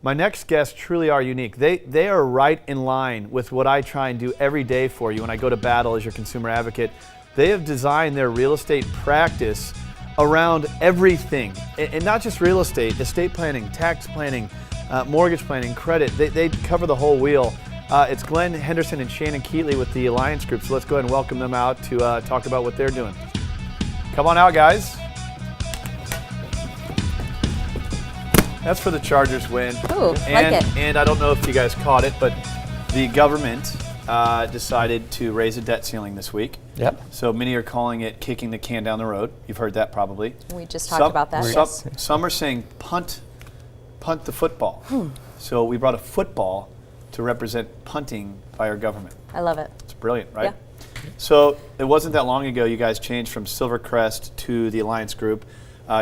My next guests truly are unique. They are right in line with what I try and do every day for you when I go to battle as your consumer advocate. They have designed their real estate practice around everything, and not just real estate, estate planning, tax planning, mortgage planning, credit. They cover the whole wheel. It's Glen, Henderson, and Shannon Keatley with the Alliance Group, so let's go ahead and welcome them out to talk about what they're doing. Come on out, guys. That's for the Chargers win. Ooh, like it. And I don't know if you guys caught it, but the government decided to raise a debt ceiling this week. Yep. So many are calling it kicking the can down the road. You've heard that probably. We just talked about that. Yes. Some are saying punt the football. So we brought a football to represent punting by our government. I love it. It's brilliant, right? Yeah. So it wasn't that long ago you guys changed from Silvercrest to the Alliance Group.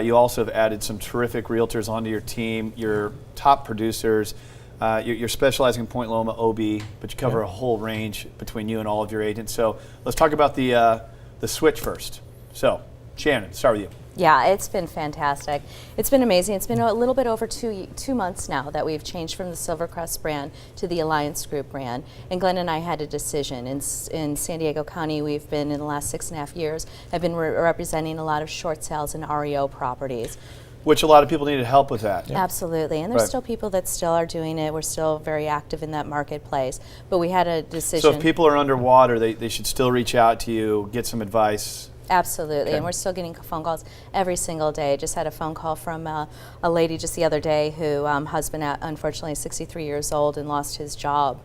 You also have added some terrific realtors onto your team, your top producers. You're specializing in Point Loma, OB, but you cover a whole range between you and all of your agents. So let's talk about the switch first. So, Shannon, start with you. Yeah, it's been fantastic. It's been amazing. It's been a little bit over two months now that we've changed from the Silvercrest brand to the Alliance Group brand. And Glenn and I had a decision. In San Diego County, we've been, in the last 6.5 years, have been representing a lot of short sales and REO properties. Which a lot of people needed help with that. Yeah. Absolutely, and there's still people that still are doing it. We're still very active in that marketplace. But we had a decision. So if people are underwater, they should still reach out to you, get some advice. Absolutely, Okay. and we're still getting phone calls every single day. Just had a phone call from a lady just the other day who husband, unfortunately, is 63 years old and lost his job.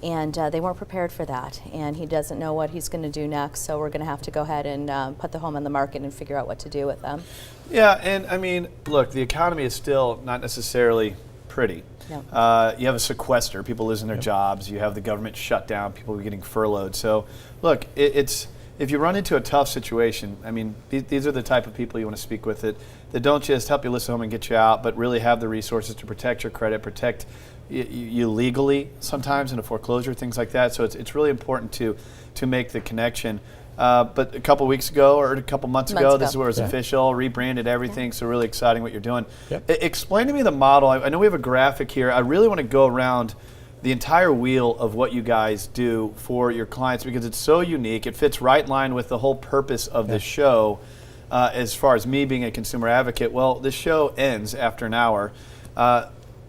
And they weren't prepared for that, and he doesn't know what he's going to do next, so we're going to have to go ahead and put the home on the market and figure out what to do with them. Yeah, and I mean, look, the economy is still not necessarily pretty. No. You have a sequester, people losing their jobs, you have the government shut down, people getting furloughed. So, look, if you run into a tough situation, I mean, these are the type of people you want to speak with that don't just help you list a home and get you out, but really have the resources to protect your credit, protect you legally sometimes in a foreclosure, things like that. So it's really important to make the connection. But a couple weeks ago or a couple months ago, this is where it's official, rebranded everything. So really exciting what you're doing. Yep. Explain to me the model. I know we have a graphic here. I really want to go around the entire wheel of what you guys do for your clients because it's so unique. It fits right in line with the whole purpose of this show. As far as me being a consumer advocate, well, this show ends after an hour.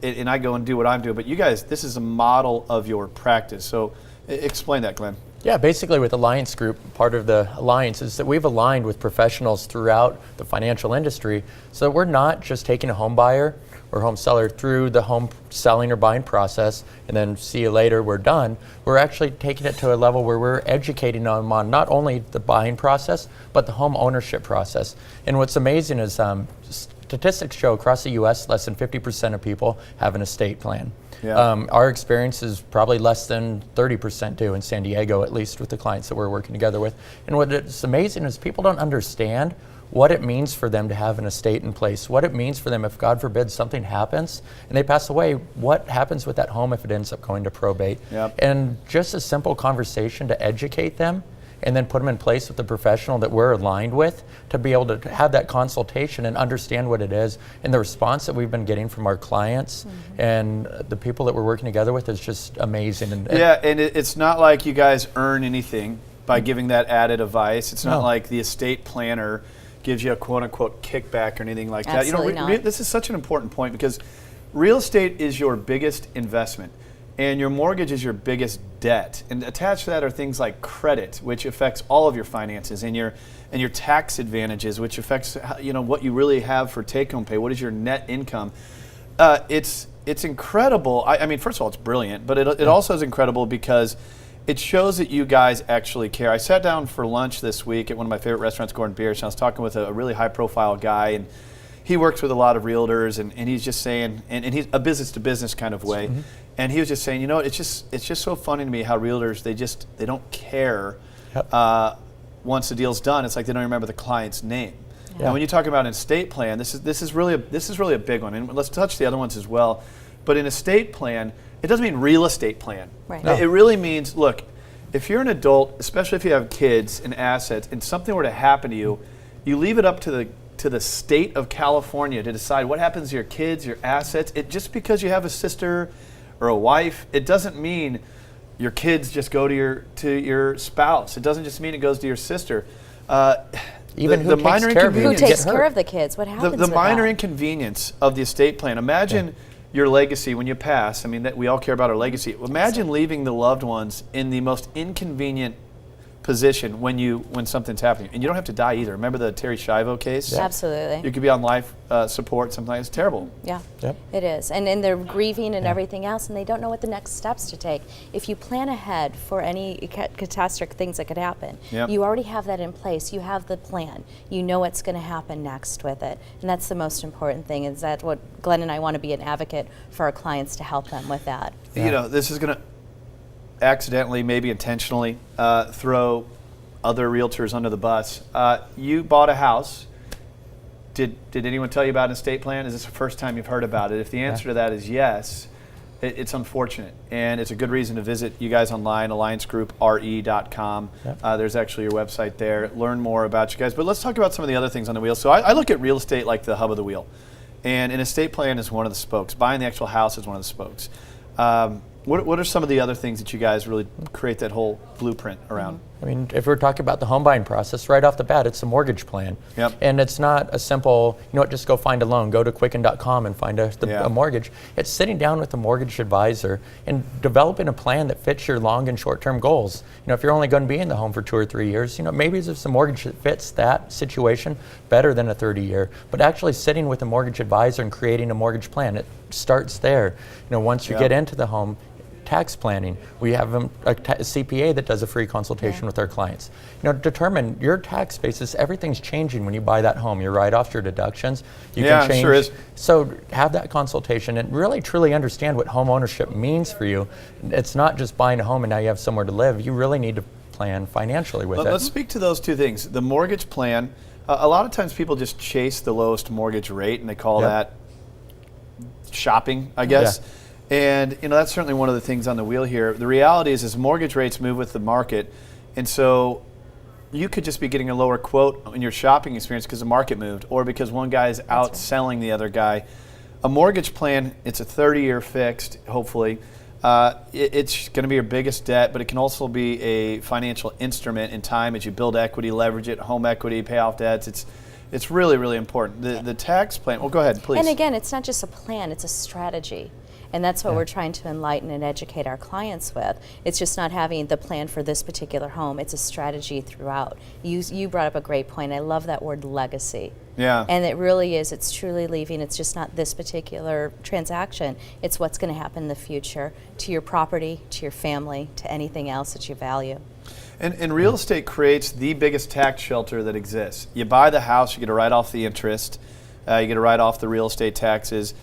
And I go and do what I'm doing. But you guys, this is a model of your practice. So explain that, Glenn. Yeah, basically with Alliance Group, part of the Alliance is that we've aligned with professionals throughout the financial industry so that we're not just taking a home buyer or home seller through the home selling or buying process and then see you later, we're done. We're actually taking it to a level where we're educating them on not only the buying process, but the home ownership process. And what's amazing is statistics show across the U.S. less than 50% of people have an estate plan. Yeah. Our experience is probably less than 30% do in San Diego, at least with the clients that we're working together with. And what's amazing is people don't understand what it means for them to have an estate in place, what it means for them if, God forbid, something happens and they pass away, what happens with that home if it ends up going to probate. Yep. And just a simple conversation to educate them and then put them in place with the professional that we're aligned with to be able to have that consultation and understand what it is. And the response that we've been getting from our clients and the people that we're working together with is just amazing. And it's not like you guys earn anything by giving that added advice. It's not like the estate planner gives you a quote-unquote kickback or anything like that. Absolutely not. This is such an important point because real estate is your biggest investment. And your mortgage is your biggest debt. And attached to that are things like credit, which affects all of your finances, and your tax advantages, which affects what you really have for take-home pay. What is your net income? It's incredible. I mean, first of all, it's brilliant, but it also is incredible because it shows that you guys actually care. I sat down for lunch this week at one of my favorite restaurants, Gordon Biersch, and I was talking with a really high-profile guy, and he works with a lot of realtors, and he's just saying, and he's a business-to-business kind of way. And he was just saying, it's just so funny to me how realtors they don't care. Once the deal's done, it's like they don't remember the client's name. Yeah. Now, when you talk about an estate plan, this is really a big one, and let's touch the other ones as well. But an estate plan, it doesn't mean real estate plan. Right. No. It really means, look, if you're an adult, especially if you have kids and assets, and something were to happen to you, you leave it up to to the state of California to decide what happens to your kids, your assets. Just because you have a sister or a wife, it doesn't mean your kids just go to your spouse. It doesn't just mean it goes to your sister. Even who takes care of the kids? What happens the with minor that? inconvenience of the estate plan. Imagine your legacy when you pass. I mean, that we all care about our legacy. Imagine leaving the loved ones in the most inconvenient position when something's happening, and you don't have to die either. Remember the Terry Schiavo case? Yeah. Absolutely. You could be on life support. Sometimes it's terrible. Yeah, Yep. it is. And they're grieving and everything else, and they don't know what the next steps to take. If you plan ahead for any catastrophic things that could happen, Yep. you already have that in place. You have the plan. You know what's going to happen next with it. And that's the most important thing, is that what Glenn and I want to be an advocate for our clients to help them with that. Yeah. You know, this is going to accidentally, maybe intentionally, throw other realtors under the bus. You bought a house. Did anyone tell you about an estate plan? Is this the first time you've heard about it? If the answer to that is yes, it's unfortunate, and it's a good reason to visit you guys online, alliancegroupre.com. Yep. There's actually your website there. Learn more about you guys. But let's talk about some of the other things on the wheel. So I look at real estate like the hub of the wheel, and an estate plan is one of the spokes. Buying the actual house is one of the spokes. What are some of the other things that you guys really create that whole blueprint around? I mean, if we're talking about the home buying process, right off the bat, it's a mortgage plan. Yep. And it's not a simple, just go find a loan, go to quicken.com and find a mortgage. It's sitting down with a mortgage advisor and developing a plan that fits your long and short-term goals. If you're only going to be in the home for 2 or 3 years, maybe there's a mortgage that fits that situation better than a 30-year. But actually sitting with a mortgage advisor and creating a mortgage plan, it starts there. Once you get into the home, tax planning. We have a CPA that does a free consultation with our clients. Determine your tax basis. Everything's changing when you buy that home. Your write-offs, your deductions. You can change. Sure is. So have that consultation and really truly understand what home ownership means for you. It's not just buying a home and now you have somewhere to live. You really need to plan financially with it. Let's speak to those two things. The mortgage plan. A lot of times people just chase the lowest mortgage rate and they call that shopping, I guess. Yeah. And that's certainly one of the things on the wheel here. The reality is mortgage rates move with the market, and so you could just be getting a lower quote in your shopping experience because the market moved, or because one guy is outselling the other guy. A mortgage plan, it's a 30-year fixed, hopefully. It's going to be your biggest debt, but it can also be a financial instrument in time as you build equity, leverage it, home equity, pay off debts. It's really, really important. The tax plan. Well, go ahead, please. And again, it's not just a plan; it's a strategy. And that's what we're trying to enlighten and educate our clients with. It's just not having the plan for this particular home. It's a strategy throughout. You brought up a great point. I love that word, legacy. Yeah. And it really is. It's truly leaving. It's just not this particular transaction. It's what's going to happen in the future to your property, to your family, to anything else that you value. And real estate creates the biggest tax shelter that exists. You buy the house, you get to write off the interest, you get to write off the real estate taxes.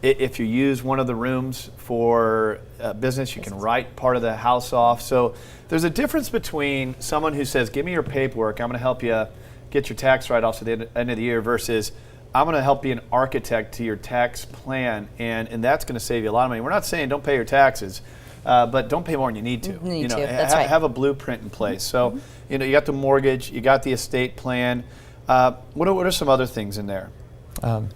If you use one of the rooms for business, you can write part of the house off. So there's a difference between someone who says, give me your paperwork, I'm going to help you get your tax write-offs at the end of the year, versus I'm going to help be an architect to your tax plan, and that's going to save you a lot of money. We're not saying don't pay your taxes, but don't pay more than you need to. That's right. Have a blueprint in place. So you got the mortgage, you got the estate plan. What are some other things in there?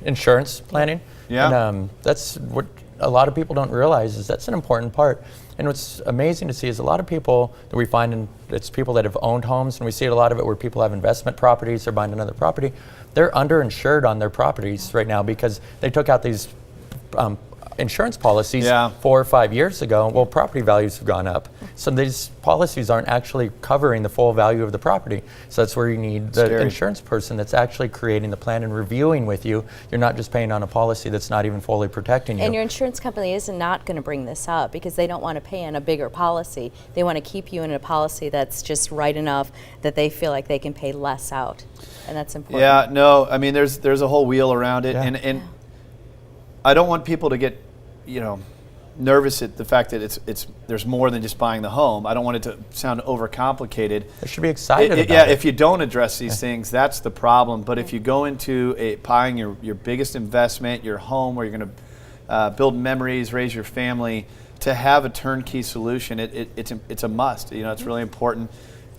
Insurance planning. Yeah. And that's what a lot of people don't realize, is that's an important part. And what's amazing to see is a lot of people that we find, and it's people that have owned homes, and we see a lot of it where people have investment properties, they're buying another property. They're underinsured on their properties right now because they took out these insurance policies 4 or 5 years ago. Well, property values have gone up. So these policies aren't actually covering the full value of the property. So that's where you need the insurance person that's actually creating the plan and reviewing with you. You're not just paying on a policy that's not even fully protecting you. And your insurance company is not going to bring this up because they don't want to pay on a bigger policy. They want to keep you in a policy that's just right enough that they feel like they can pay less out. And that's important. Yeah, no, I mean, there's a whole wheel around it. Yeah. And I don't want people to get nervous at the fact that there's more than just buying the home. I don't want it to sound overcomplicated. They should be excited about it. Yeah, if you don't address these things, that's the problem. But if you go into buying your biggest investment, your home, where you're going to build memories, raise your family, to have a turnkey solution, it's a must. It's really important.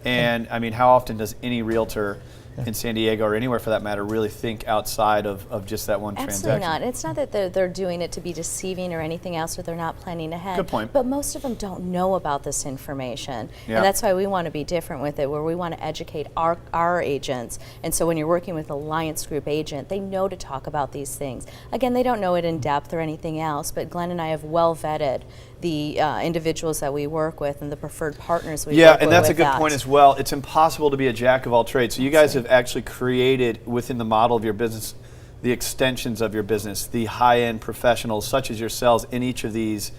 And I mean, how often does any realtor in San Diego or anywhere for that matter really think outside of just that one Absolutely transaction. not. It's not that they're doing it to be deceiving or anything else, or they're not planning ahead. Good point. But most of them don't know about this information. Yeah. And that's why we want to be different with it, where we want to educate our agents. And so when you're working with an Alliance Group agent, they know to talk about these things. Again, they don't know it in depth or anything else, but Glenn and I have well vetted the individuals that we work with and the preferred partners we work with. Yeah, and that's a with good that. point as well. It's impossible to be a jack of all trades. So you guys have actually created within the model of your business the extensions of your business, the high-end professionals such as yourselves in each of these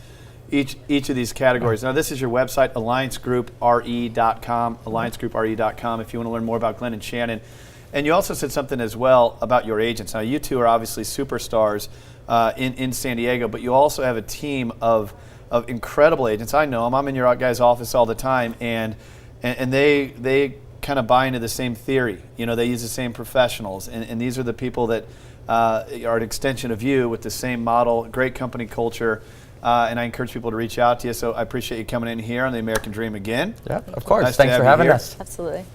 categories. Now this is your website, alliancegroupre.com, alliancegroupre.com if you want to learn more about Glen and Shannon. And you also said something as well about your agents. Now you two are obviously superstars in San Diego, but you also have a team of incredible agents. I know them. I'm in your guys' office all the time, and they kind of buy into the same theory. You know, they use the same professionals, and these are the people that are an extension of you with the same model, great company culture, and I encourage people to reach out to you. So I appreciate you coming in here on the American Dream again. Yeah, of course. Nice to Thanks have for you having here. us. Absolutely.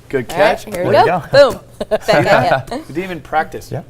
Good All right, catch. here we Way to go. go. Boom. Back at ya. You didn't even practice. Yeah.